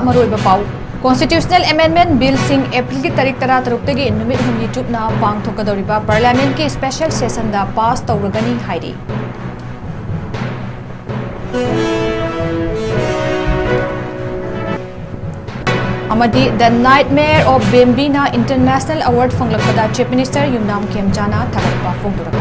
मरोइबा पाउ Constitutional Amendment Bill Sing April की तारीख 13 नुमित हुमनी चुपना पांगथोकदौरिबा पार्लियामेंट की स्पेशल सेशन दा पास तौरगनी हाइरी अमदी द नाइटमेयर ऑफ बेम्बीना इंटरनेशनल अवार्ड फंगलकदा चीफ मिनिस्टर युमनाम खेमचाना थागतपा फोंदुरक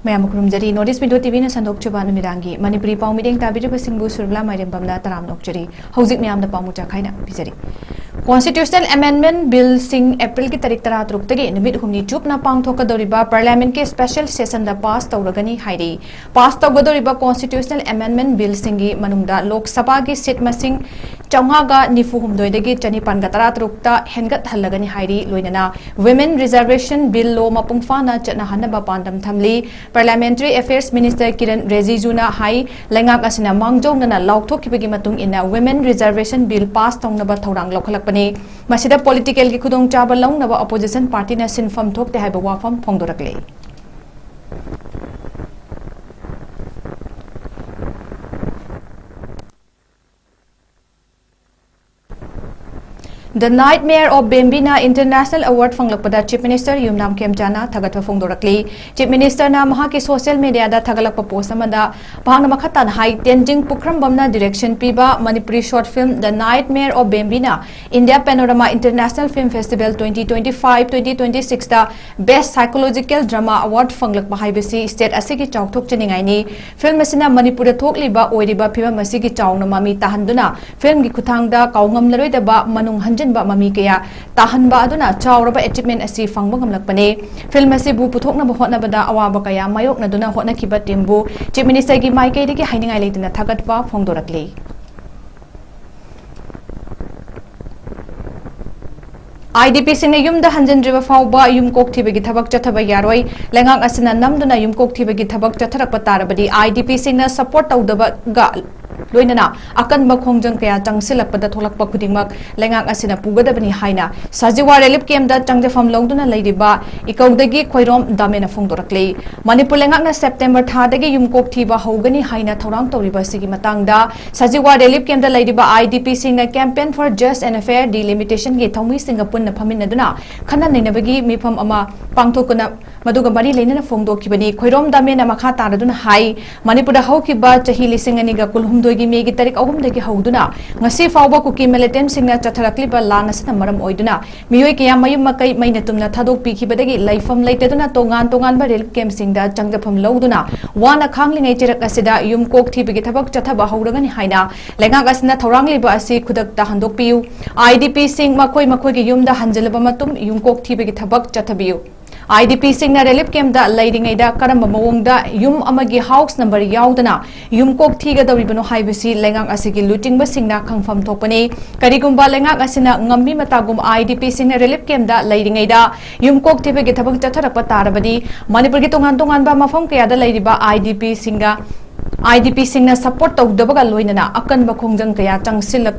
मैम खुरुमजरी नॉर्थ ईस्ट टीवी संदोक चुबा नुमिदांगी मणिपुरी पाउ मिदेंग ताबिरब सिंगबु सुरबला माइरेम बमना तराम नोकचरी हौजिक म्याम द पामु चाखाइना पिजरी Constitutional Amendment Bill Sing April की तारीख 13 नुमित हुमनी चुपना पांगथोकदौरिबा पार्लियामेंट के स्पेशल सेशन दा पास तौरगनी हाइरी पास तौगदौरिबा Constitutional Amendment Bill सिंगी मनुंगदा लोक सभा की सीट मसिंग 494 दगी 513 ता हेनगत हल्लगनी हाइरी लोइनना Women Reservation Bill लो मपुंगफाना चटनाहनबा पांदम थमली Parliamentary Affairs Minister Kiran Rijijuna हाई लेंगाक असिना मांगजौनना लाउथोखिबगी मतुंग इना Women Reservation Bill पास तौनबा थौरांग लौखलकपने मसिदा पॉलिटिकल की खुदोंग चाबा लौनबा ऑपोजिशन पार्टी ने सिनफम थोकते हाइबा वाफम फोंदोरकले The Nightmare of Bembina International Award फंगलकपदा Chief Minister Yumnam Khemchana थागतवा फोंदोरकली Chief Minister ना महाके सोशल मीडिया दा थागलकपा पोस्ट अमदा भांगना मखतान हाई तेंजिंग पुखरम बमना डायरेक्शन पीबा Manipuri short film The Nightmare of Bembina India Panorama International Film Festival 2025-2026 दा Best Psychological Drama Award फंगलकपा हाइबसी state असिगी चाउथोक चनिंगाइनी फिल्म असिना मणिपुर थोकलिबा ओइरिबा फिल्म असिगी चाउना मामी ताहंदुना फिल्म की खुथांगदा काउंगमलरोइदबा मनुंग ममी कया ताहनबा अदुना चाउरबा अचीवमेंट असी फंगबा गमलकपने फिल्म असिबु पुथोकनबा होटनबदा अवाबा कया मायोकनदुना होटनखिबा टीमबु चीफ मिनिस्टर की माइकेदगी हाइनिंगाइ लेतना थागतबा फोंदोरकले IDP सिंह युम द हंजनद्रिबा फाउबा युम कोकथिबगी थबक चथबा यारोय लेंगाक असिना नमदुना युम कोकथिबगी थबक चथरकपा तारबदी IDP सिंह सपोर्ट तौदबा गा लोइनना अकनबा खोंजंग कया चंगसिलकपदा थोलकपा खुदिंगमक लेंगाक असिना पुगदबनी हाइना सजिवा रिलीफ कैम्प दा चंगजफम लौदुना लैरिबा इकौदगी खोइरोम दामेना फोंदोरकले मणिपुर लेंगाकना सेप्टेम्बर थादगी युमकोक थिबा हौगनी हाइना थौरांग तौरिबा सिगी मतंगदा सजिवा रिलीफ कैम्प दा लैरिबा IDP सिंगना campaign for just and fair delimitation गे थौमी सिंग पुन्ना फमिनदुना खन्ना नैनबगी मिफम अमा पांगथोकना मदुगा मरी लेनना फोंदोखिबनी खोइरोम दामेना मखा तारदुना हाई मणिपुर दा हौकिबा चही लिसिंगनिगा कुलहुमदोगी मेगी तारीख अहुमदगी हौदुना ngasi fauba kuki militant singna chatharakliba lan asina maram oiduna miyoi kya mayum makai maina tumna thadok pikhibadagi laifam leiteduna tongan ba relief camp singda changjafam lauduna wana khanglingai chirak asida yumkok thibigi thabak chathaba hauragani haina lenga asina thorangliba asi khudak ta handok piu IDP sing makoi gi yumda hanjalaba matum yumkok thibigi thabak chathabiu IDP सिंगना relief camp दा लैरिंगैदा करम मवोंगदा युम अमगी house number याउदना युमकोक थीगदौरिबनो हाइबसी लेंगाक असिगी लुटिंगबा सिंगना खंगफम थोपने करिगुंबा लेंगाक असिना ngami matagum IDP सिंगना रिलीफ कैम्प दा लैरिंगैदा युमकोक थीबगी थबक चथरपा तारबदी मणिपुर की तोंगान बा मफम कयादा लैरिबा IDP सिंगना सपोर्ट तौदबगा लोइनना अकनबा खोंजंग कया चंगसिलक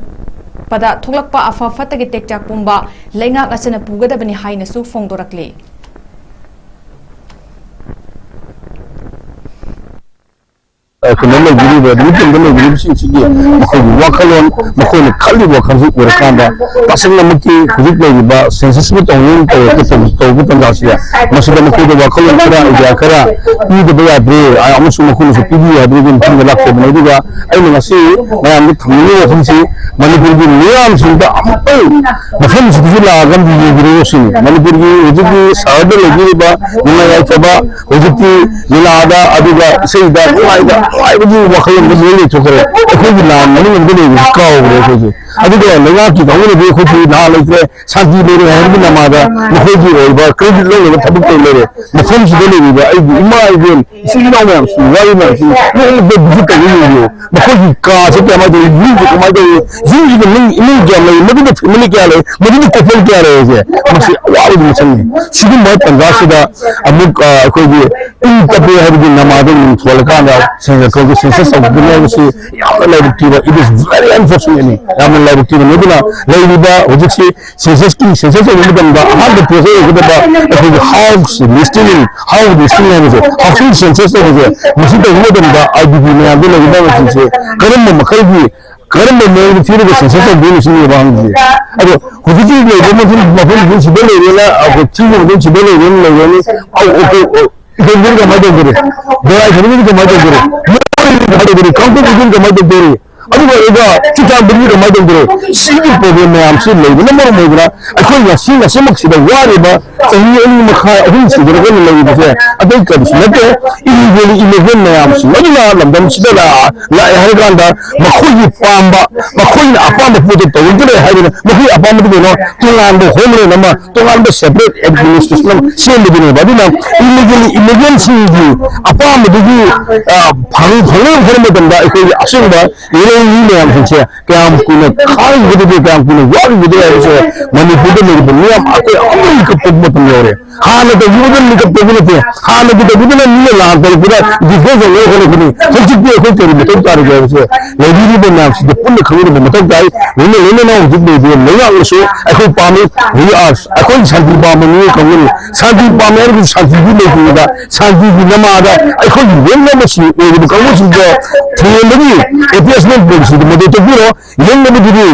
पदा थोलकपा अफाफतगी टेकचाक पुंबा लेंगाक असिना पुगदबनी हाइनसु फोंदोरकले Kunala giri ba dutin dalo giri sing sigi mako wakalon mako ne khali wa khansu urkanda pasang maki hujik lai ba census mit ongin to butan jasiya masida mako de wakalon kara ida kara ni de ba bre amusu mako ne pidi ya bre bin tin lak ko ne diga ai ngasi mayam ni thuni wa khansi manipur gi niyam sinda ampai mafam sigi la gam di giri sin manipur gi hujik saade lagi ba nina ya chaba hujik nila ada aduga seida aida I would do what I was really to get a good lamb, and then go over अदुगा लेगा की गावने बे खुद ना लेके शांति लेरे है भी नमादा मखोजी होइबा credit लेले थबक तो लेरे मफम से लेबा आई इमा आइबेन सिना मैम वाई मैम ने बे बिजु का वीडियो मखोजी का से क्या मादे यू को मादे यू को नहीं जले मदि फैमिली क्या ले मदि कपल क्या रहे है मसे वाव मिशन सिदि मत पंजाब अमुक कोई भी इन तबे है भी नमादे थोलका दा से को सेंसस ऑफ दुनिया से याम लाइव इट इज वेरी अनफॉर्चुनेटली याम लाइव टीवी नेबुना लाइविबा होजिसि सेंसस ऑफ दुनिया how the process the house listing house listing है हाउ सेंसस ऑफ है मुझे तो वो दंदा आईडीपी में आगे लगा से करम मखल भी करम में फिर सेंसस ऑफ दुनिया से बांग जी अदो होजिसि ले जो मुझे मफल दिन से ले लेना अब चीज दिन से ले लेने और दिन का मदद करे दवाई खरीदने का मदद करे कंपनी का मदद करे अदुगा एगा चिता बिल्ली का मदद करे सीधी प्रॉब्लम में आम से लेबे नंबर मोगरा अखोई या सीना समक सिदा वारेबा सही एनी मखा अहुन सिदर गन लेबे से अदई कर नते इलीगली इलेवन में आम से मदिना लंदन सिदा ला हर गांदा मखोई पांबा मखोई अपाम पुदे तो उजले हाइबे मखोई अपाम दे नो तोलान दो होमरे नमा तोलान दो सेपरेट एडमिनिस्ट्रेशन सेम बिदिनो बादिना इलीगली इलेवन सिंगी अपाम दगी भांग भले भर में दंदा अखोई असिंबा मैम से क्या खाई क्या वारी मनपुर मनीपुर हाँ तो यूजन निकलते हाँ तो नीले लाते पूरा डिफेंस होने हजिपी अखोई करी मत तारी लेबीब मैम से पुनः खबर मत ताई लेने ना हजिपे अखोई पामे वी आर अखोई शांति पामे कमी शांति पामे शांति लेकिन शांति की नमाद अखोई कंगू थी एपीएसमेंट पॉलिसी मदद तबीरो येंगबदुदी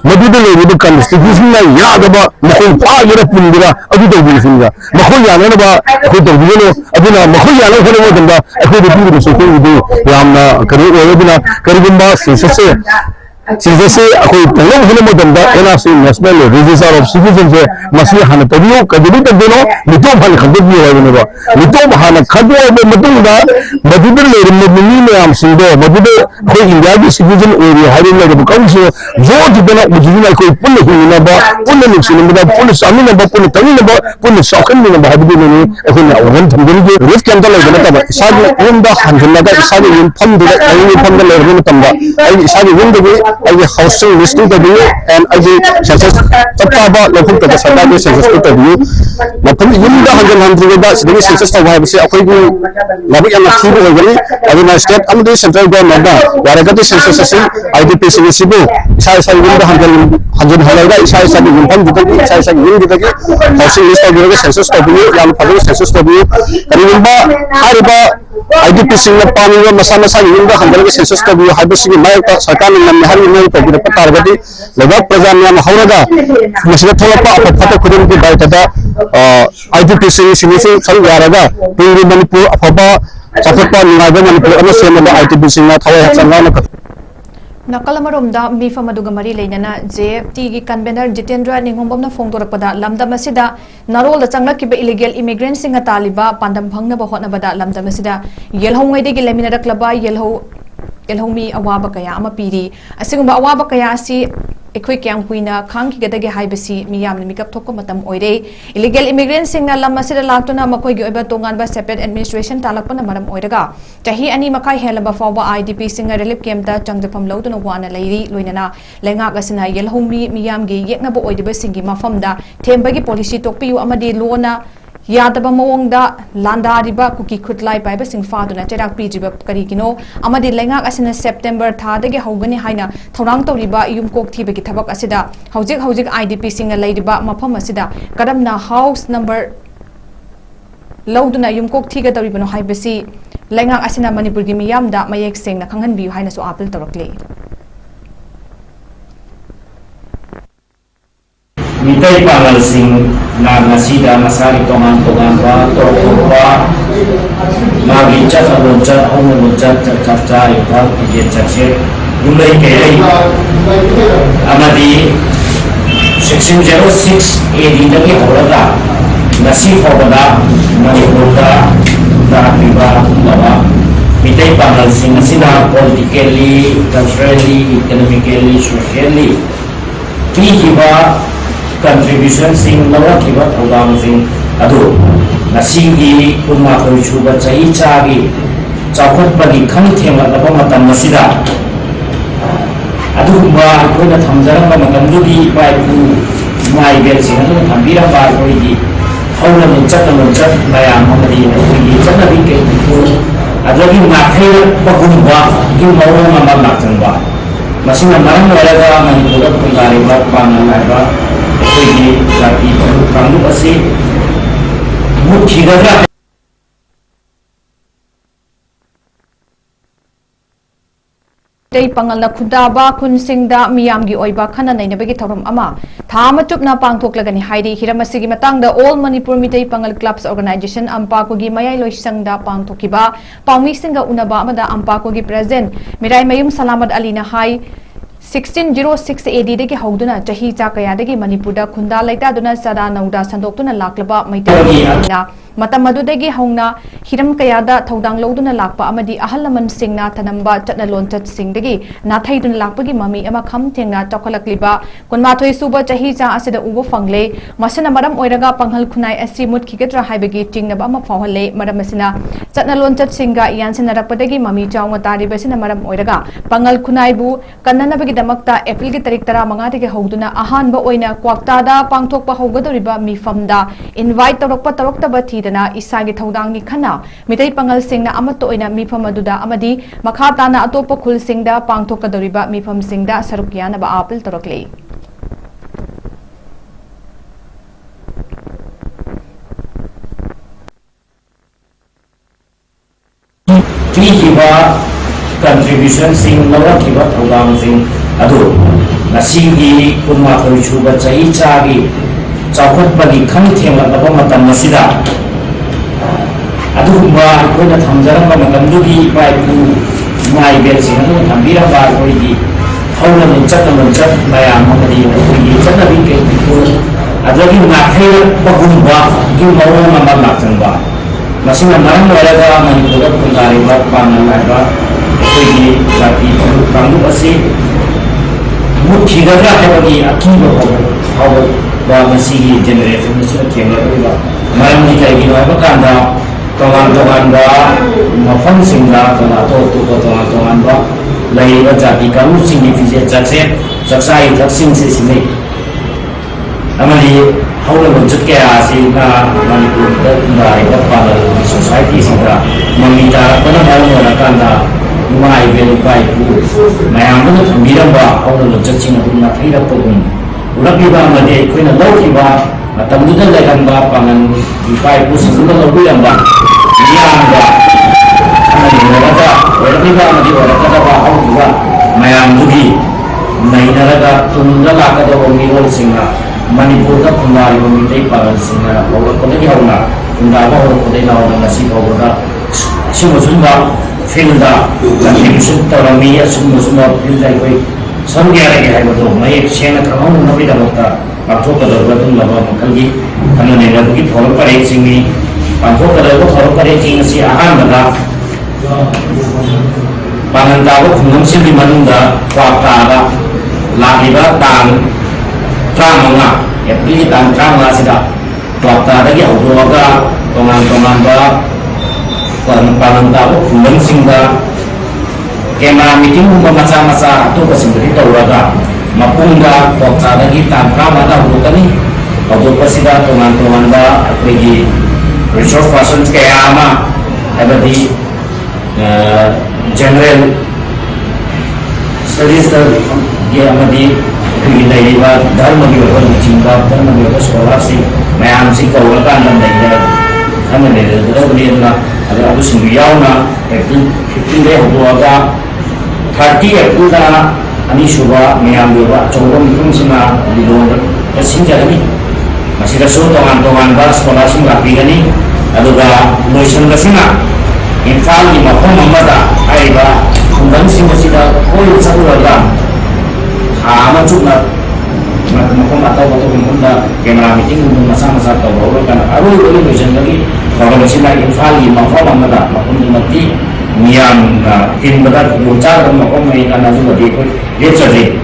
मदुद लेबे कॉन्स्टिट्यूशन यादब मखोई फागेरा पुंदिरा अदु तबीसिंगा मखोई यानबा अखोई तबीनो अदुना मखोई यानो खरे दंदा अखोई तबीरो सोखोदु यामना करी ओयदुना करीबा सेंसस से अखोई तंगम होने मदंदा NRC national register of citizen से मसी हाना तबियो कदबी तबनो मितो भान खदबी होयबनेबा मितो भान खदबो मतुंगा मदुदर लेरम मिनी में आम सिंदो मदुदर कोई इंडिया की सिटीजन एरिया हारिन ले बकाउंसो जो जिदना उजिना कोई पुन हिनबा पुन निसिनबा पुन सामिनबा पुन तमिनबा पुन सौखनबा हाबि ने अखोना ओगन थंगन के रिस्क कैंटा लेबना तबा इसाद उनदा हंजनगा इसाद इन फंद लेरबन तंबा आई इसाद उनदगे आई हाउसिंग लिस्टिंग तबियो एंड आई सेंसस तत्ताबा लफुक तक सरकार के सेंसस तबियो मतलब युमदा हंजन हंद्रिदा सिदि सेंसस तबा बसे अखोई को लाबि याम थीबो होगनी अदुना स्टेट अमदि सेंट्रल गवर्नमेंट दा यारगति सेंसस से आईडीपी सिबो इसा युमदा हंजन हलाइदा इसा युमफम दितगी इसा युम दितगी हाउसिंग लिस्ट तबियो सेंसस तबियो याम फदो सेंसस तबियो करिबा हारिबा आईडीपी सिंगना पानीबा मसा मसा युमदा हंजन के सेंसस तबियो हाबसिगी मायका सरकार ने हरि में तबिर पतारगति लगा प्रजा में हौरगा मसला थोलपा अफफत खुदन के बायतदा आईडीपी सिंग सल यारगा पूरी मणिपुर अफबा चफपा निगाबा मणिपुर अन सेमबा आईडीपी सिंगना थवय चंगाना नकल अमरोमदा मीफम अदुगा मरी लेना जेएफटी की convener Jitendra निंगोंबमना फोंदोरकपदा लमदम असिदा Narol चंगलकिबा illegal immigrant सिंग तालिबा पांदम भंगनबा होनबदा लमदम असिदा येलहोंगैदगी लेमिनरक्लबा येलहोमी अवाब कया अमा पीरी असिगुंबा अवाब कया असि एखोई क्याम कुइना खांगकिगदगे हाइबसी मियामनि मिकअप थोको मतम ओइरे इलीगल इमिग्रेंट सिंगना लम असिदा लाक्तुना मखोइगी ओइबा तोंगानबा सेपरेट एडमिनिस्ट्रेशन तालकपना मरम ओइरगा चाही अनि मखाई हेलबा फावबा आईडीपी सिंगा रिलीफ कैम्पता चंगदफम लौदुना वाना लैरी लोइनना लेंगाक असना येलहोमी मियामगी येकनबा ओइदिबा सिंगी मफमदा थेमबगी पॉलिसी तोकपियु अमदि लोना यादब मवोंगदा लांदारिबा कुकी खुटलाई पाइबा सिंफादुना चेराक पीजिबा करिगिनो अमदि लेंगाक असना सेप्टेम्बर थादगे हौगनि हाइना थौरांग तौरिबा युमकोक थीबगी थबक असिदा हौजिक आईडीपी सिंगा लैरिबा मफम असिदा करमना हाउस नंबर लौदुना युमकोक थीगा तौरिबनो हाइबसी लेंगाक असना मणिपुरगी मियामदा मयेक सेंगना खंगनबियु हाइनासु appeal तौरकले मिtai pangal sing na nasida masari tongan toroba magi chat aboncat homoboncat tercapca ita ijen cacet mulai kere amadi section 06 di lagi horada nasi horada manipurda tarapiba lawa mitai pangal sing nasida politically culturally economically socially pihiba contribution sing lawa kiba program sing adu nasigi kunma khoichuba chahi chagi chawkhat pagi khang thema laba matam masida adu ba koina thamjarang ba matam dugi pai pu mai bel sing adu thambira ba koigi haula mun chat maya mamadi koigi chana bi ke pu adagi nakhai bagumba ki mawa mama lakchangba masina maram walaga manipura pungari ba panalaiba koigi jati kandu asi mukhigaga Day pangalna khudaba kunsingda miyamgi oiba khana nainabagi thorum ama thama chupna pangthoklagani haidi hiramasigi matangda all manipur mitai pangal clubs organization ampakogi mayai loisangda pangthokiba pawmi singa unaba amada ampakogi president mirai mayum salamat ali na hai 1606 AD degi hauduna chahi cha kaya degi manipurda khunda laita duna sada nauda sandoktuna laklaba maitai na matam madudagi hauna hiram kayada thodang loduna lakpa amadi ahalaman singna thanamba chatna lonchat singdagi nathaidun lakpagi mami ama kham thengna chokhalakliba kunmathoi suba chahi cha asida ubo fangle masana maram oiraga panghal khunai asi mut khigatra haibagi tingnaba ama fawhalle maram asina chatna lonchat singa yansin narakpadagi mami chawnga tari basina maram oiraga panghal khunai bu kannanabagi damakta april gi tarik 15 dagi hauduna ahanba oina kwakta da pangthokpa haugadoriba mifamda invite toroktaba dana isagi thodang ni khana mitai pangal singna amato oina mifam aduda amadi makha tana atopa khul singda pangthokadoriba mifam singda sarukya na ba apil torokle pihiba contribution sing lawa kiba program sing adu nasigi kunma khoichuba chahi chagi chawkhat pagi khang thema laba matam masida aduba koina thamjarang ba matam dugi pai pu mai bel sing adu thambira ba koigi haula mun chat maya mamadi koigi chana bi ke pu adagi nakhai bagumba ki mawa mama lakchangba masina maram walaga manipura pungari ba panalaiba koigi jati kandu asi mukhigaga habagi akiba hawa ba masigi generation ni kenga maram ni kai gi ba kanda tongan ba mafam singla tona to tongan ba lai ba jati kamu singi fije jakse saksai thaksin se sinai amali haula bonjut ke asi na manipur da ndai ba pala society singra mamita bana maram wala kanda mai bel pai pu mayam ba thambira ba haula bonjut china na thaira pogum ulapiba amade koina lawkiba matamduda laihanba pangan ipai pu singla lawbiramba niyamba amadi walaga ulapiba amadi walaga ba haukiba mayam dugi nainaraga tunda lakada mirol singa manipur da kumari mitai pangal singa awla kodagi hauna tunda ba hor kodai nauna nasi hawga sumba filda contribution tarami sumba filda koi samgyara ge hai bodo mai chena khamon nabi da mata patho ka darba dum laba makalgi kanone na ki thor pare singni patho ka darba thor pare sing si ahan bada pananda ko khunam sili manunda kwata da lahiba tang tramanga epli tang tramanga sida kwata da gi hawdo ga tongan ba pananda ko khunam singda kema meeting masa tu kesendiri tauraga mapungga kota lagi tanpa mata hutani untuk pesida teman-teman ba pergi resource person kayak ama ada di general studies dia ama di pergi dari ba dharma di bawah cinta dharma di bawah sekolah sih mayam sih kau kan dan dari kami dari beliau na ada aku sendiriau na itu dia hutwa 30 April na ani suba mayam ba chongom kumsina lidon sinjani masida so tongan ba scholarship lapigani aduga lotion gasina infal ni mafom amada aiba kundang singasida koi sakuraga ama chukna mafom atau kumunda kamera meeting masa tahu kan aru lotion lagi kalau masina infal ni mafom amada mafom mati Miam in berat bocah dan makom mai kana juga di lecture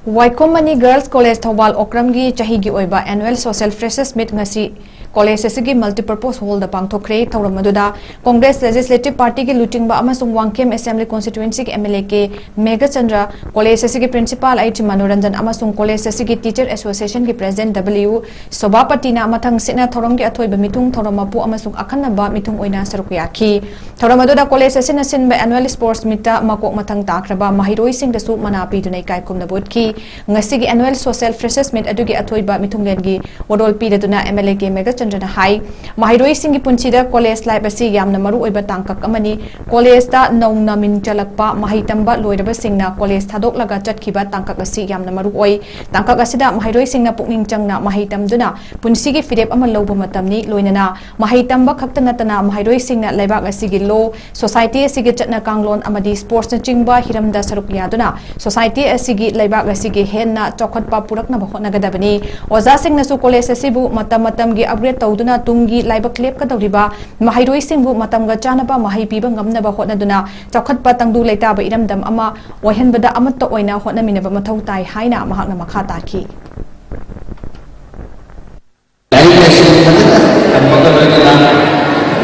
Waikoma Girls College Thawal Okramgi Chahigi Oiba Annual Social Freshers Meet ngasi College asigi multipurpose hall da pangthokre thawram aduda Congress Legislative Party ki looting ba amasung 𝐻𝐬𝐸 Assembly Constituency ki MLA ke 𝐻𝐸𝐸 College asigi Principal H Manoranjan amasung College asigi Teacher Association ki President W Sobapati na amathang sina thoram ki athoiba mitung thoramapu amasung akhanaba mitung oina saruk yakhi thawram aduda College asina sinba Annual Sports Meet ta makok mathang takraba mahiroi sing dasu manapi dunai kai kumna bodki ngasi ki Annual Social Freshers Meet adugi athoiba mitung lengi wodol pi daduna MLA ke 𝐻𝐸𝐸 Hai Mahiroi Singi Punchida College Life Asi Yamna Maru Oiba Tangkak Amani College da Nauna Min Jalakpa Mahitamba Loiraba Singna College Thadok Laga Chatkiba Tangkak Asi Yamna Maru Oi Tangkak Asida Mahiroi Singna Pukning Changna Mahitam Duna Punsigi Fidep Ama Lobo Matamni Loinana Mahitamba Kaktanatana Mahiroi Singna Laibak Asigi Law Society Asigi Chatna Kanglon Amadi Sports na Chingba Hiramda Saruk Yaduna Society Asigi Laibak Asigi Henna Chokotpa Purak na Bahona Gadabani Oza Singna Su College Asibu Matam gi upgrade tawduna tungi laiba klep ka dawriba mahiroi singbu matamga chanaba mahi piba ngamnaba hotnaduna chawkhatpa tangdu leitaba iramdam ama oihenbada amatta oina hotnaminaba mathau tai haina mahakna makha taki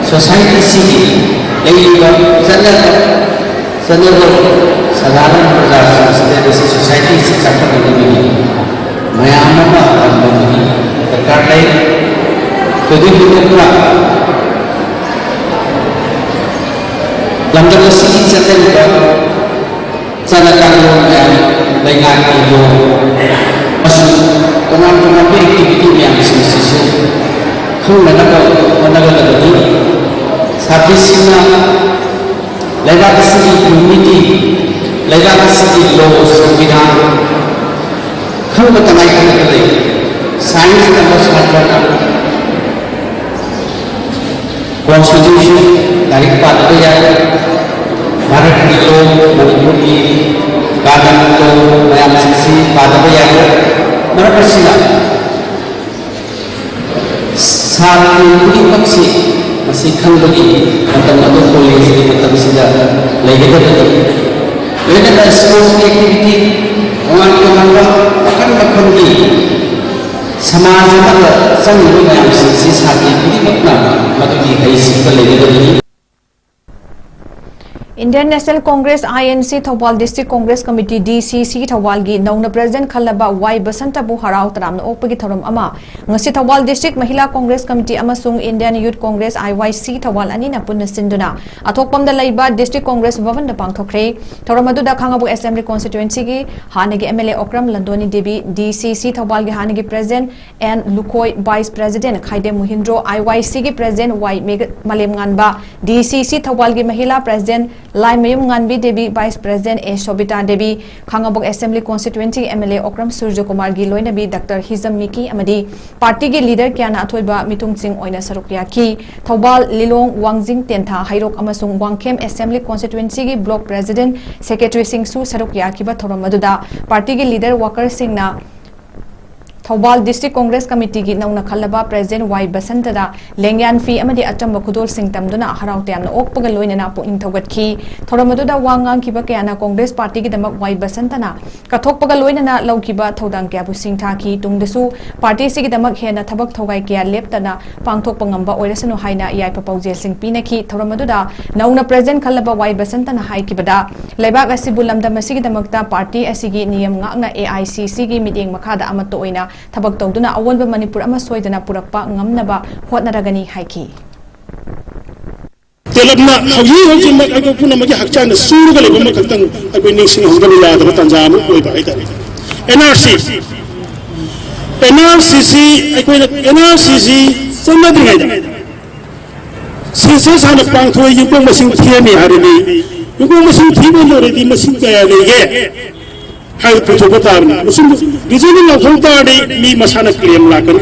society city leiba sanado sadaran praja society sikapta ni mayamama ambani kartai jadi kita lambat sih cerita sana kalau yang dengan itu masuk teman-teman aktiviti yang sesuatu kalau mana tadi habisnya lewat segi community lewat segi law संविधान kalau bertanya tadi sains dan masyarakat Constitution dari partai yang Bharat itu manipuri kanan itu yang sisi partai yang mereka silat satu ini masih kembali tentang polisi tentang silat lagi tadi ada sports activity orang akan berkumpul समाज में संघ में cc साथी पूरी मतलब मतलब ये कई सिंपल लेके Indian National Congress INC Thawal District Congress Committee DCC Thawal gi Nauna President Khalaba Y Basanta Bu Harau Taram Opagi Thoram Ama ngasi Thawal District Mahila Congress Committee amasung Indian Youth Congress IYC Thawal ani na punna sinduna athokpam da laiba District Congress Bhavan da pangthokre Thoram adu da Khangabu Assembly Constituency gi hanagi MLA Okram Landoni Devi DCC Thawal gi hanagi President and Lukoi Vice President Khaide Muhindro IYC gi President Y Malem Nganba DCC Thawal gi Mahila President Lai Mayum Nganbi Devi Vice President A Shobita Devi Khangabok Assembly Constituency MLA Okram Surjakumar gi loinabi Dr. Hizam Miki amadi party gi leader kyana athoiba mitung sing oina sarukya ki Thawal Lilong Wangjing Tentha Hairok amasung Wangkhem Assembly Constituency gi Block President Secretary Singh Su sarukya ki ba thoram maduda party gi leader worker sing na Thawal District Congress Committee gi nauna khalaba President Y Basantara lengyan fi amadi achamba khudol sing tamduna harau tyamna okpaga loinana pukning thogatki thoramadu wangang kiba kyana Congress Party gi damak Y Basantana kathokpaga loinana laukiba thodang kya bu sing thaki tungdesu party sigi damak hena thabak thogai kya leptana pangthokpa ngamba oirasanu haina yai papaujel sing pinaki thoramadu nauna President khalaba Y Basantana hai kibada leibak asibu lamdam asigi damakta party asigi niyam ngakna AICC gi meeting makhada amato oina Thabak tawduna awonba Manipur ama soidana purakpa ngamnaba hotnaragani haiki telabna hawji mak ago puna magi hakchana suruga le bama kaltang ago ningsing hosbali la da tanjamu koi ba ida NRCC samadi haida sisi sana pang thoi yuko masing thiani harini yuko masing thibo lore di masing kaya lege hai putubatarna musim gizini la thongtari mi masana claim lakana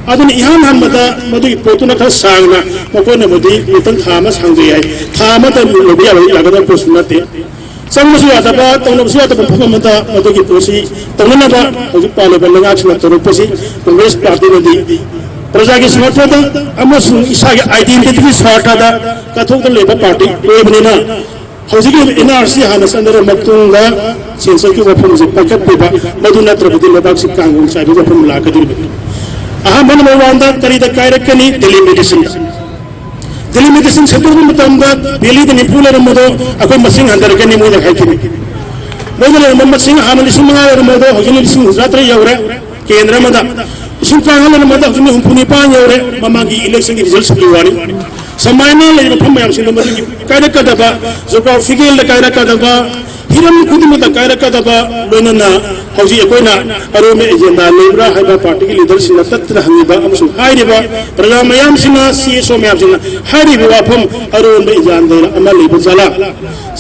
aduni ihan hamada madu potuna ka sangna makona mudi utan thama sangje ai thama ta lobi ala lagada posunate sammusu adaba tawnasu adaba phamata madu ki posi tawna ba hoji pale balanga chna toroposi Congress party madi praja ki smart da amasu isa identity short da kathok da labor party ebnina हौजिक NRC हाना संदर मतुंगा sensor की वफम से पकड़ पेबा मधुना त्रबदी लेबाक से कांगों चाबी वफम लाकदिल अहम मन मवांदा करीदा कायरकनी delimitation centre में मतंदा बेली द निपुलर मदो अको मसिंग अंदर के निमो हाइकिनी मोदल मसिंग हाना लिसिंग मंगा मदो हजिन लिसिंग जात्रे यौरे केंद्र मदा लिसिंग पांगल मदा हजिन हुंपुनी पांग यौरे ममागी इलेक्शन की रिजल्ट सब्लिवानी समायना ले मफम याम सिंग मदि कायरकदबा जोका फिगेल द कायरकदबा हिरम खुदिम द कायरकदबा लोनना हौजी अकोइना अरोमे एजेंडा लेब्रा हाइबा पार्टी की लीडर सिंह तत्र हंगिबा अमसु हाइरिबा प्रजा मयाम सिंह सीएसओ मयाम सिंह हाइरिबा वाफम अरोमे एजेंडा अमा लेब जला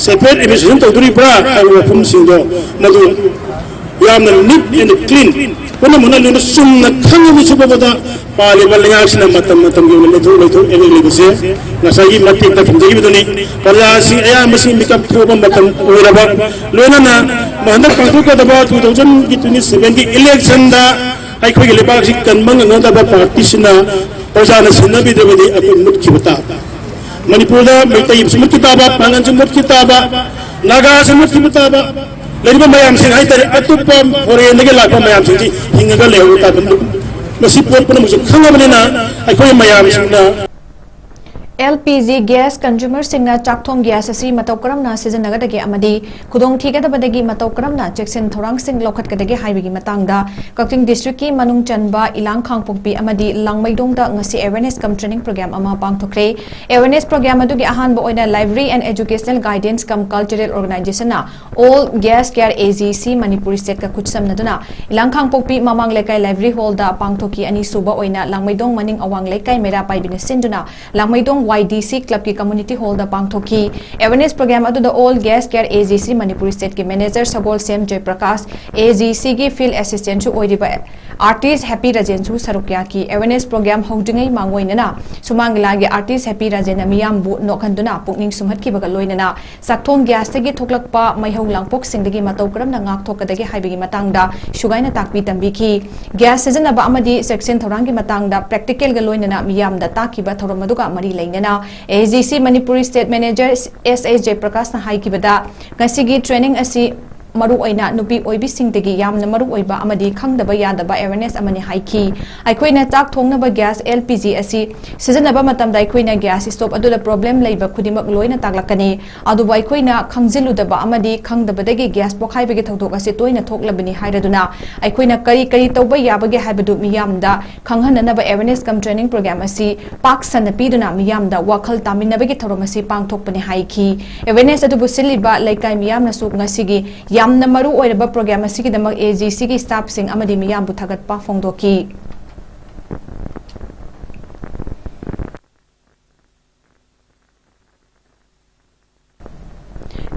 सेपरेट एमिशन तौदुरिबा हाइबा वाफम सिंह मदु यामना नीट एंड क्लीन पुनः मुना लुन सुमना खंगबि सुबबदा पालेबा लेंगासिना मतम मतम गे लेथु लेथु एवेलेबसे नसागी मत्ति तक जगी बिदुनी प्रजासी अया मसी मिकअप थोबा मतम ओइरबा लोनना महंद पांथु का दबा 2027 की इलेक्शन दा आइखोय गे लेबा सि कनमंग नदबा पार्टी सिना प्रजाना सिनबि देबदि अकु मुख्य बता मणिपुर दा मैतै सुमुत किताबा पांगन सुमुत किताबा नागा सुमुत किताबा लेकिन मयाम सिंह हाई तेरे अतुप्पा फॉरेन के लाख मयाम सिंह जी हिंगा ले होता बंदु मसी पोट पर मुझे खंगा बने ना अकोई मयाम सिंह ना LPG gas consumer singna chakthong gas asi matau karamna season nagadagi amadi khudong thigadabadagi matau karamna checksin thorang sing lokhatkadagi haibigi matangda Kakting district ki manung chanba ilang khangpokpi amadi langmaidong da ngasi awareness cum training program ama pangthokre awareness program adugi ahanba oina library and educational guidance cum cultural organization na all gas care AGC manipuri state ka kuchsamnaduna ilang khangpokpi mamang lekai library hall da pangthoki ani suba oina langmaidong maning awang lekai mera paibine sinduna langmaidong YDC club की community hall दा पांगथोकी awareness program अदु the all gas care AGC manipuri state की manager सबोल same Jayaprakash AGC की field assistant सु ओइदिबा artist happy rajen सु सरुक्या की awareness program होजंगै मांगोइनना सुमांगला गे artist happy rajen मियाम बु नोखंदुना पुकनिंग सुमहत की बगा लोइनना साक्थोंग gas तगी थोकलकपा मैहौ लांगपोक सिंगदगी मतौ करमना ngak थोकदगी हाइबगी मतंगदा सुगाइना ताकबी तंबीखी gas सिजनबा अमदी section थोरांगी मतंगदा practical ग लोइनना मियाम दा ताकीबा थोरमदुगा मरी लैना AGC Manipuri State Manager S.H. Jayprakash na haikibada ngasigi training asi maru oina nupi oibi singdagi yamna maru oiba amadi khangdaba yadaba awareness amani haiki aikoina tak thongnaba gas LPG asi seasonaba matamda aikoina gas stove adula problem leiba khudimak loina taklakani aduba aikoina khangziludaba amadi khangdabadagi gas pokhaibagi thodok asi toina thoklabani hairaduna aikoina kari kari tawba yabagi haibadu miyamda khanghananaba awareness cum training program asi pak sanapiduna miyamda wakhal taminabagi thoramasi pangthokpani haiki awareness adubu siliba laikai miyamna su ngasigi yamna maru oiraba program asigi damak AGC ki staff sing amadi miyam bu thagat pa phongdoki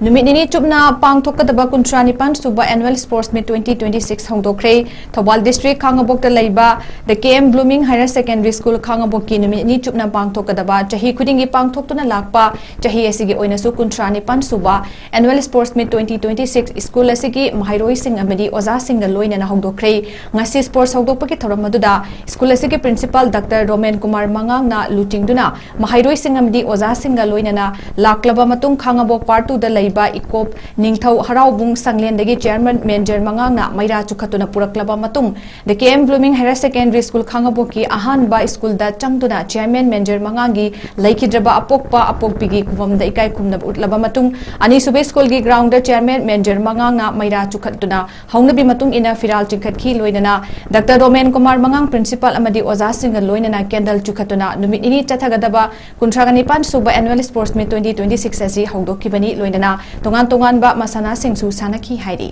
Numitini chupna pangthokadaba kuntranipan suba annual sports meet 2026 hongdokre Thobal district Khangabok da laiba the KM Blooming Higher Secondary School Khangabok ki numitini chupna pangthokadaba chahi khudingi pangthoktuna lakpa chahi asigi oina su kuntranipan suba annual sports meet 2026 school asigi mahairoi sing amadi oza sing ga loina na hongdokre ngasi sports hongdokpa ki thoramaduda school asigi principal Dr. Roman Kumar Mangang na lutingduna mahairoi sing amadi oza sing ga loina na laklaba matung Khangabok part 2 da laiba ikop ningthau haraubung sanglendagi chairman manager mangangna maira chukhatuna puraklaba matung the KM Blooming Higher Secondary School Khangaboki ahan ba school da changtuna chairman manager mangangi laikhidraba apokpa apokpigi kuwam da ikai kumna utlaba matung ani sube school gi ground da chairman manager manganga maira chukhatuna hongnabi matung ina firal chikhatkhi loinana Dr. Roman Kumar Mangang principal amadi oza singa loinana candle chukhatuna numit ini chathagadaba kuntragani pan suba annual sports meet 2026 asi hongdokibani loinana tongan tongan ba masana singsu sanaki hairi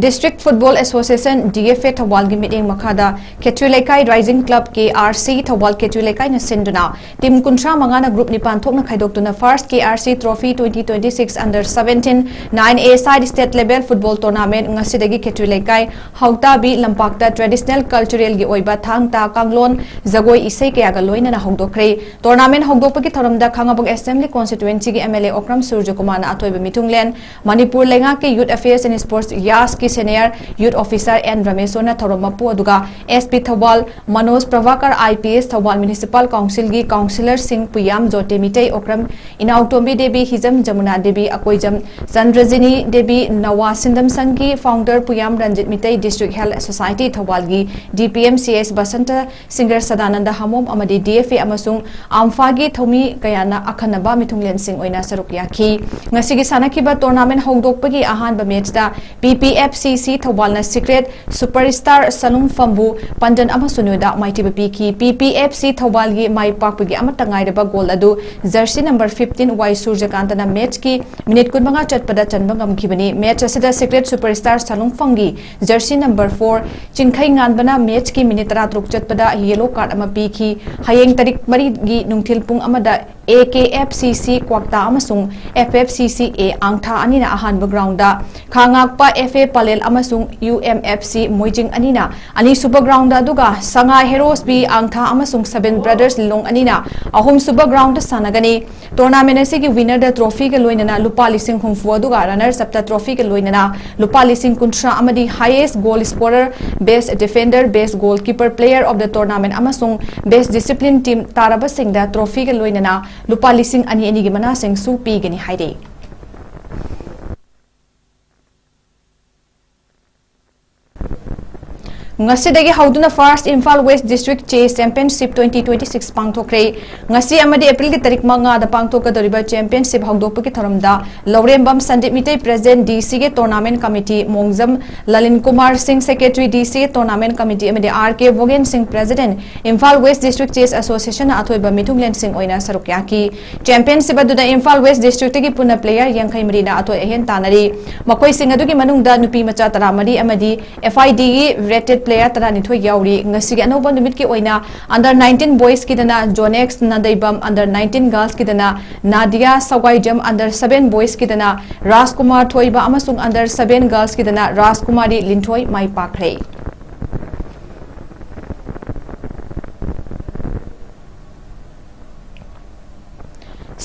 District Football Association DFA Thawal gi meeting makhada Kethulekai Rising Club KRC Thawal Kethulekai na sinduna team kuntra mangana group ni pan thokna khaidoktuna first KRC Trophy 2026 under 17 9A side state level football tournament ngasidagi Kethulekai hauta bi lampakta traditional cultural gi oiba thangta kanglon jagoi isai kaya ga loina na hongdokre tournament hongdokpa ki thoramda Khangabok Assembly constituency gi MLA Okram Surjakumar na atoiba mitunglen Manipur lenga ke youth affairs and sports yas ki की senior youth officer N रमेशोना थौरम मपु अदुगा SP Thoubal Manoj Prabhakar IPS Thoubal municipal council की councillor सिंह पुयाम जोटे मिटई ओक्रम इनाउटोम्बी देवी हिजम जमुना देवी अकोइजम चंद्रजिनी देवी नवा सिंदम संघ की founder Puyam Ranjit Meitei district health society Thoubal की डीपीएमसीएस बसंत सिंगर सदानंद हमोम अमदी डीएफए अमसुंग आम्फा की थौमी कयाना अखनबा मिथुंगलेन सिंह ओइना सरुक याखी ngasi sanakhiba tournament hongdokpagi ahanba match da PPFCC thawalna secret superstar salung fambu pandan ama sunuda maitiba piki PPFC thawalgi mai pakpagi amata ngairaba goal adu jersey number 15 y surjakantana match ki minute kunmanga chatpada chanba ngamkhibani match asida secret superstar salung fangi jersey number 4 chinkhai nganbana match ki minute 13 chatpada yellow card ama piki hayeng tarik mari gi nungthil pung amada AKFCC kwakta amasung FFCCA angtha anina ahanba ground da khangakpa FA palel amasung UMFC moijing anina ani super ground da duga sanga heroes b angtha amasung seven brothers long anina ahum super ground da sanagani tournament ase ki winner da trophy ke loinana lupa lising humfu duga runner sapta trophy ke loinana lupa lising kuntra amadi highest goal scorer best defender best goalkeeper player of the tournament amasung best discipline team taraba sing da trophy ke loinana lupa lising ani gi mana sing su pi gani haide ngasidagi hauduna first Imphal West District Chase Championship 2026 pangthokre ngasi amadi April ki tarik manga da pangthokadoriba championship haudokpaki thoramda Laurembam Sandip Mitei President DC ge tournament committee Mongjam Lalin Kumar Singh Secretary DC tournament committee amadi RK Vogen Singh President Imphal West District Chase Association athoiba mithunglen Singh oina sarukya ki championship aduda Imphal West District ki puna player yankhai marina athoi ahen tanari makoi sing adugi manungda nupi macha taramari amadi FID gi rated player Taranithoi Yauri ngasi anoba numit ki oina under 19 boys ki dana Jonex Nadaibam under 19 girls ki dana Nadia Sawaijam under 7 boys ki dana Rajkumar Thoiba amasung under 7 girls ki dana Rajkumari Linthoi mai pakre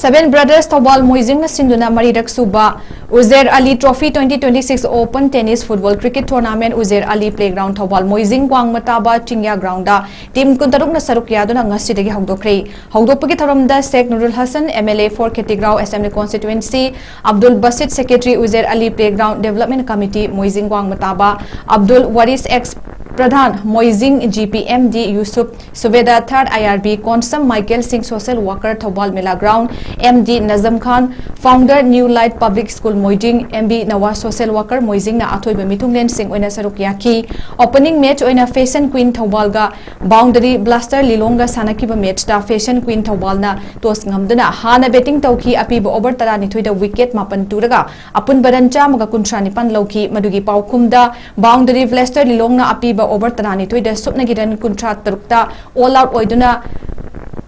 Seven Brothers Thawal Moizing na sinduna marirak suba Uzair Ali Trophy 2026 Open Tennis Football Cricket Tournament Uzair Ali Playground Thawal Moizing Wang Mataba Chingya Ground da team kuntaruk na sarukya duna ngasidagi hawdokre hawdokpagi thoramda Sheikh Nurul Hassan MLA for Khetigrao Assembly Constituency Abdul Basit Secretary Uzair Ali Playground Development Committee Moizing Wang Mataba Abdul Waris Ex Pradhan Moizing GPMD Yusuf Subeda 3rd IRB Consum Michael Singh Social Worker Thawal Mela Ground MD Nazam Khan Founder New Light Public School Moijing MB Nawaz Social Worker Moizing na athoi ba mithunglen Singh oina sarukya ki opening match oina Fashion Queen Thawal ga Boundary Blaster Lilonga sanakiba match da Fashion Queen Thawal na tos ngamduna hana betting tauki apiba over tara nithoi da wicket mapan turaga apun baran chamaga kuntrani pan lauki madugi paukum da Boundary Blaster Lilonga apiba over tarani toida supnagi ran kuntra tarukta all out oiduna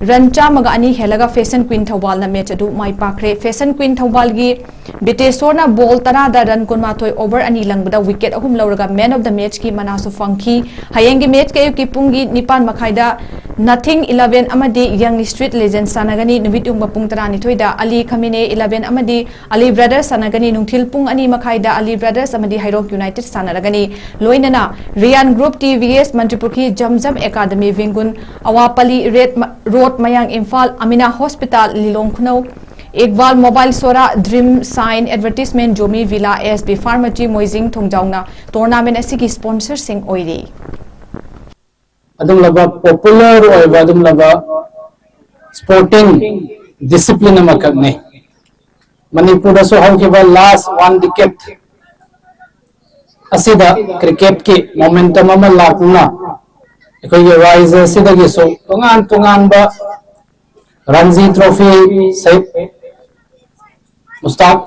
run chamaga ani helaga Fashion Queen Thawal na match adu mai pakre Fashion Queen Thawal gi Bitesona ball tara da run kunma thoi over ani langbada wicket ahum lauraga man of the match ki manasu fangki hayengi match kayu ki pungi nipan makhaida Nothing 11 amadi Young Street Legend sanagani numit yung pung tarani toida Ali Kamine 11 amadi Ali Brothers sanagani nungthil pung ani makhaida Ali Brothers amadi Hairok United sanaragani loinana Rian Group TVS Manipur ki Jamjam Academy Vingun Awapali Road Mayang Imphal Amina Hospital Lilong Khunau Iqbal Mobile Sora Dream Sign Advertisement Jomi Villa SB Pharmacy Moizing Thongjaungna tournament asigi sponsor sing oiri adum laba popular or adum laba sporting discipline amakne Manipur so how ke last one decade asida cricket ki momentum ama lakuna ekoi rise asida gi so tongan ba Ranji Trophy say Mustaq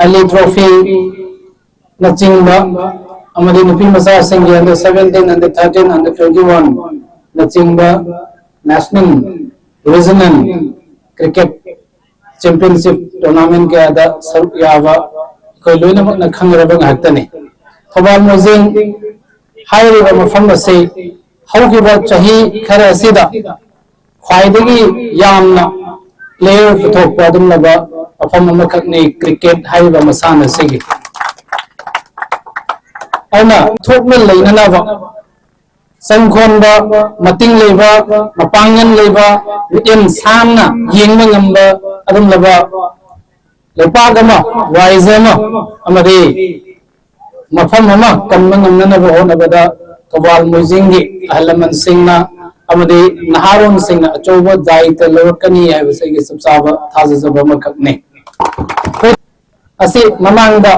Ali Trophy nachingba amadi nupi masa singi under 17 under 13 under 21 nachingba national regional cricket championship tournament ke ada saruk yawa koi loina mak na khangraba ngaktani Thawal Moizing hairi ba mafam se hauki ba chahi khara sida khwaidagi yamna player puthokpa adum laba afam amakak ni cricket haiba masana sigi aina thokna leina ba sangkhon ba mating leba mapangan leba em samna yengma ngamba adum laba lepa gama waizema amari mafam ama kanma ngamna ba hona bada kawal mujingi ahalaman singna amadi naharon singna achoba daita lorkani hai basai sabsaba thazaba makne asi mamangda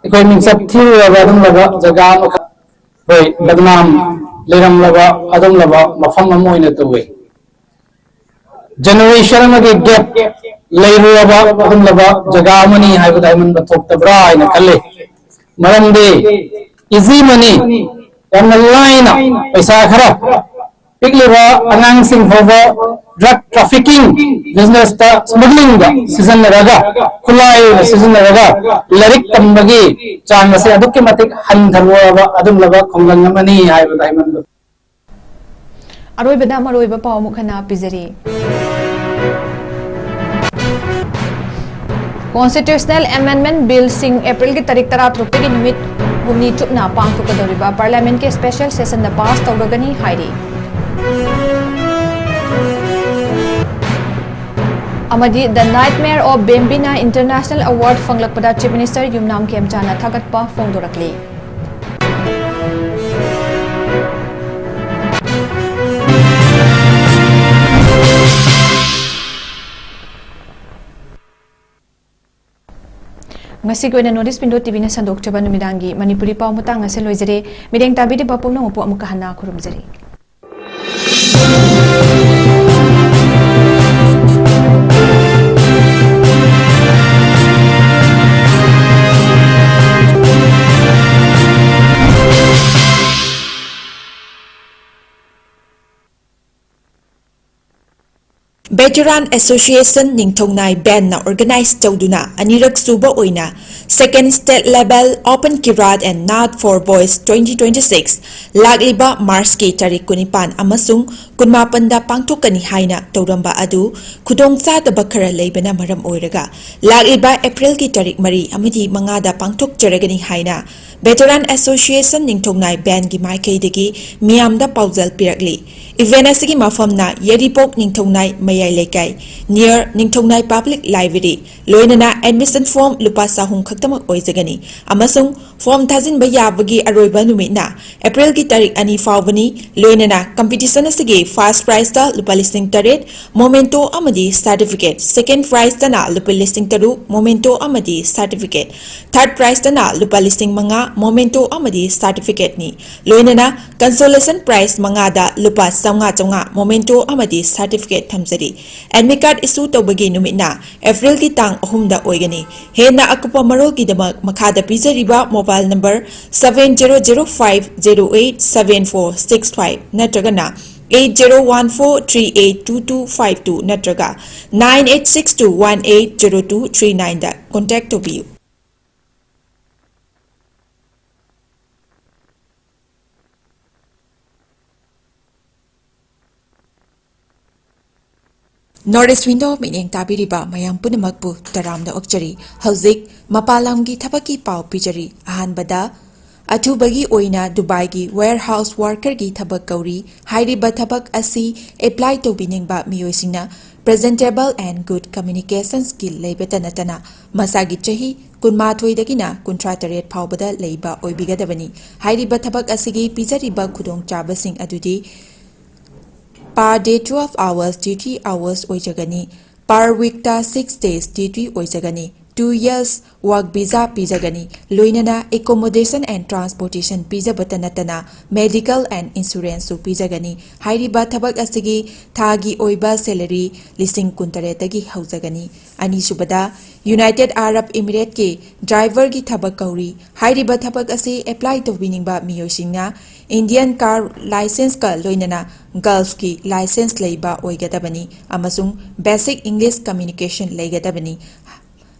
ikoi mingsap thiru adum laba jaga hoi badnam leram laba adum laba mafam amoina tuwe generation amagi gap leiru laba adum laba jaga amani hai badai man bathok tabra ina kalle maramde easy money yamna line paisa khara pigliba anang sing hobo drug trafficking business ta smuggling da season raga khulai season raga larik tambagi chang se adukki matik han tharwa adum laba khonglang amani hai badai man aroi bada maroi ba paw mukhana pizari Constitutional Amendment Bill sing April ki tarik 13 ki numit humni chupna pangthukadoriba Parliament ke special session da pass tawragani hairi amadi the nightmare of Bambina International Award fanglakpada Chief Minister Yumnam Khemchana thagatpa fongdorakli ngasi ko na notice pindo TV na sandok chaba numidangi manipuri paw mutang ngase loizere mideng tabi de bapung no po amuka hana kurumjeri Veteran Association Ningthongnai Band na organize chauduna anirak suba oina second state level Open Kirat and Not for Boys 2026 lagliba March ki tarik 19 amasung 18 da pangthokani haina tawramba adu khudong chadaba khara leibana maram oiraga lagliba April ki tarik 3 amadi 5 da pangthok jaragani haina Veteran Association Ningthongnai Band gi maikaidagi miyamda paujal pirakli event asigi mafamna Yeripok Ningthongnai Mayai Lekai near Ningthongnai Public Library loinana admission form lupa sahung khaktamak oizagani amasung form thazin bayabagi aroiba numina April ki tarik ani fawbani loinana competition asigi first prize ta lupa listing taret momento amadi certificate second prize ta na lupa listing taru momento amadi certificate third prize ta na lupa listing manga momento amadi certificate ni loinana consolation prize manga da lupa changa momento amadi certificate thamjari admit card issue tawbagi numina April ki tang 3 da oigani hena akapa marol ki damak makhada pizariba mobile number 7054087465 natragana 8014382252 natraga 9862180239 da contact to be Northeast Window meaning tabiriba mayam punamakpu taramda okchari hauzik mapalamgi thabaki pau pijari ahanbada athubagi oina Dubai gi warehouse worker gi thabak kauri hairiba thabak asi apply to biningba miyoisina presentable and good communication skill leibeta natana masagi chahi kunma thoidagina kuntra taret phawbada leiba oibigadabani hairiba thabak asigi pijariba khudong chabasing adudi per day 12 hours duty hours oijagani per week ta 6 days duty oijagani 2 years work visa pijagani loinana accommodation and transportation pijabata natana medical and insurance su pijagani hairiba thabak asigi thagi oiba salary listing kuntare tagi haujagani ani subada United Arab Emirates ke driver gi thabak kauri hairiba thabak asi apply to winning ba miyosingna Indian car license ka loinana Gulf ki license leiba oigadabani amasung basic English communication leigadabani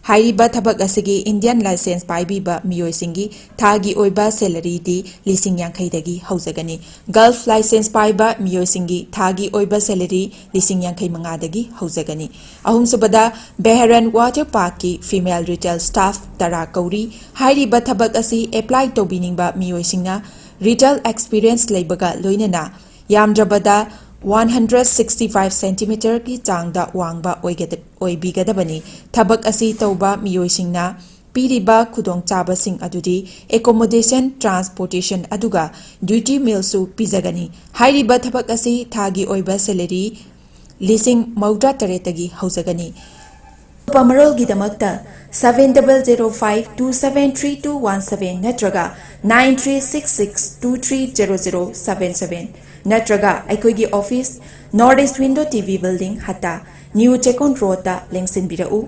Hairiba thabak asigi Indian license paibiba miyoisingi thagi oiba salary di lising yankhaidagi haujagani. Gulf license paiba miyoisingi thagi oiba salary lising yankhai mangadagi haujagani. Ahumsubada Beharan Water Park ki female retail staff tara kauri hairiba thabak asi apply tobiningba miyoisingna retail experience leibaga loinana yamdrabada 165 cm ki changda wangba oibigadabani thabak asi tauba miyoisingna piriba khudong chabasing adudi accommodation transportation aduga duty meal su pizagani hairiba thabak asi thagi oiba salary lising mauda taretagi haujagani Pamarol gidamakta 7005273217 natraga 9366230077 natraga aikoigi office North East Window TV building hata New Chekon Road ta lengsin birau